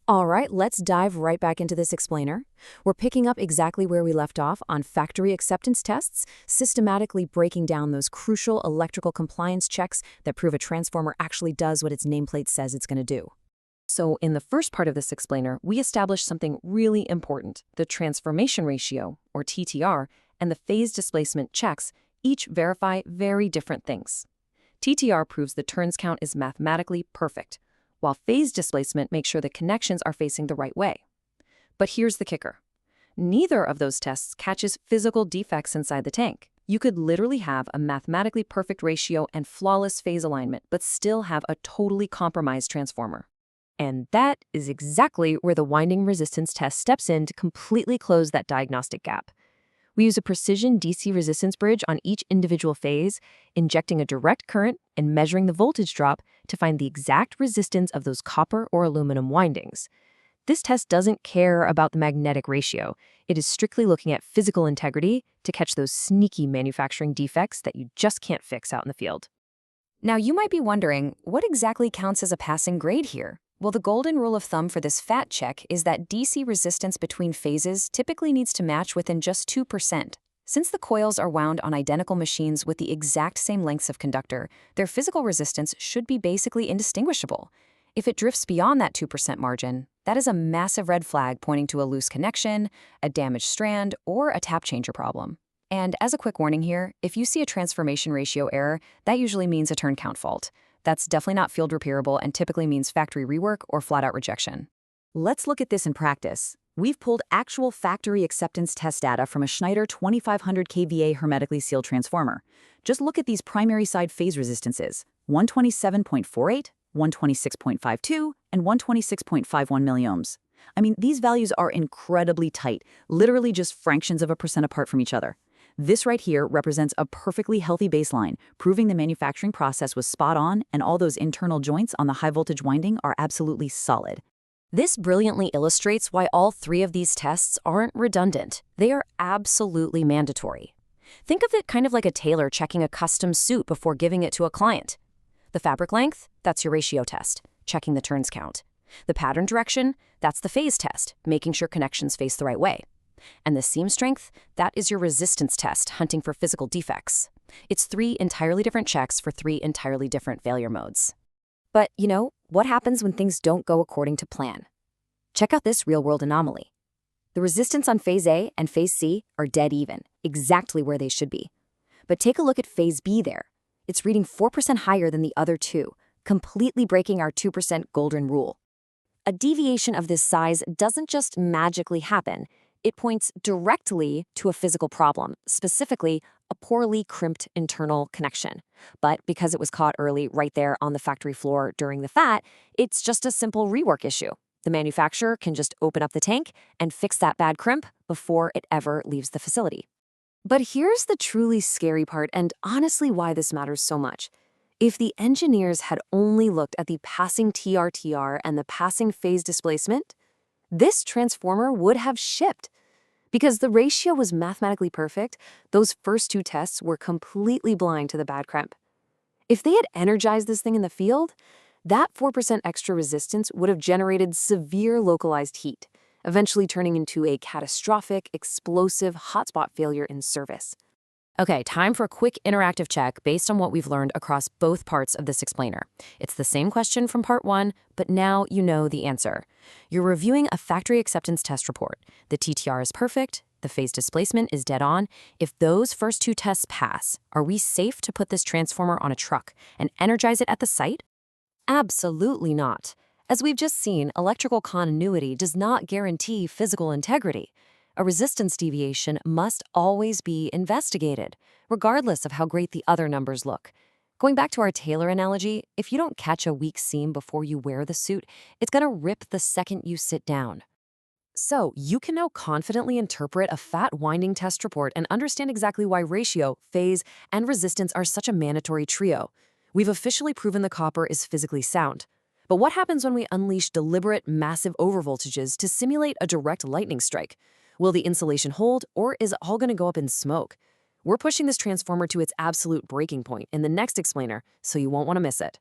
All right, let's dive right back into this explainer. We're picking up exactly where we left off on factory acceptance tests, systematically breaking down those crucial electrical compliance checks that prove a transformer actually does what its nameplate says it's going to do. So in the first part of this explainer, we established something really important. The transformation ratio, or TTR, and the phase displacement checks each verify very different things. TTR proves the turns count is mathematically perfect, while phase displacement makes sure the connections are facing the right way. But here's the kicker. Neither of those tests catches physical defects inside the tank. You could literally have a mathematically perfect ratio and flawless phase alignment, but still have a totally compromised transformer. And that is exactly where the winding resistance test steps in to completely close that diagnostic gap. We use a precision DC resistance bridge on each individual phase, injecting a direct current and measuring the voltage drop to find the exact resistance of those copper or aluminum windings. This test doesn't care about the magnetic ratio. It is strictly looking at physical integrity to catch those sneaky manufacturing defects that you just can't fix out in the field. Now, you might be wondering, what exactly counts as a passing grade here? Well, the golden rule of thumb for this FAT check is that DC resistance between phases typically needs to match within just 2%. Since the coils are wound on identical machines with the exact same lengths of conductor, their physical resistance should be basically indistinguishable. If it drifts beyond that 2% margin, that is a massive red flag pointing to a loose connection, a damaged strand, or a tap changer problem. And as a quick warning here, if you see a transformation ratio error, that usually means a turn count fault. That's definitely not field repairable and typically means factory rework or flat-out rejection. Let's look at this in practice. We've pulled actual factory acceptance test data from a Schneider 2500 kVA hermetically sealed transformer. Just look at these primary side phase resistances: 127.48, 126.52, and 126.51 milliohms. I mean, these values are incredibly tight, literally just fractions of a percent apart from each other. This right here represents a perfectly healthy baseline, proving the manufacturing process was spot on and all those internal joints on the high-voltage winding are absolutely solid. This brilliantly illustrates why all three of these tests aren't redundant. They are absolutely mandatory. Think of it kind of like a tailor checking a custom suit before giving it to a client. The fabric length, that's your ratio test, checking the turns count. The pattern direction, that's the phase test, making sure connections face the right way. And the seam strength, that is your resistance test, hunting for physical defects. It's three entirely different checks for three entirely different failure modes. But, what happens when things don't go according to plan? Check out this real-world anomaly. The resistance on phase A and phase C are dead even, exactly where they should be. But take a look at phase B there. It's reading 4% higher than the other two, completely breaking our 2% golden rule. A deviation of this size doesn't just magically happen. It points directly to a physical problem, specifically a poorly crimped internal connection. But because it was caught early right there on the factory floor during the FAT, it's just a simple rework issue. The manufacturer can just open up the tank and fix that bad crimp before it ever leaves the facility. But here's the truly scary part, and honestly why this matters so much. If the engineers had only looked at the passing TRTR and the passing phase displacement, this transformer would have shipped. Because the ratio was mathematically perfect, those first two tests were completely blind to the bad crimp. If they had energized this thing in the field, that 4% extra resistance would have generated severe localized heat, eventually turning into a catastrophic, explosive hotspot failure in service. Okay, time for a quick interactive check based on what we've learned across both parts of this explainer. It's the same question from part 1, but now you know the answer. You're reviewing a factory acceptance test report. The TTR is perfect, the phase displacement is dead on. If those first two tests pass, are we safe to put this transformer on a truck and energize it at the site? Absolutely not. As we've just seen, electrical continuity does not guarantee physical integrity. A resistance deviation must always be investigated, regardless of how great the other numbers look. Going back to our tailor analogy, if you don't catch a weak seam before you wear the suit, it's going to rip the second you sit down. So you can now confidently interpret a FAT winding test report and understand exactly why ratio, phase, and resistance are such a mandatory trio. We've officially proven the copper is physically sound. But what happens when we unleash deliberate, massive overvoltages to simulate a direct lightning strike? Will the insulation hold, or is it all going to go up in smoke? We're pushing this transformer to its absolute breaking point in the next explainer, so you won't want to miss it.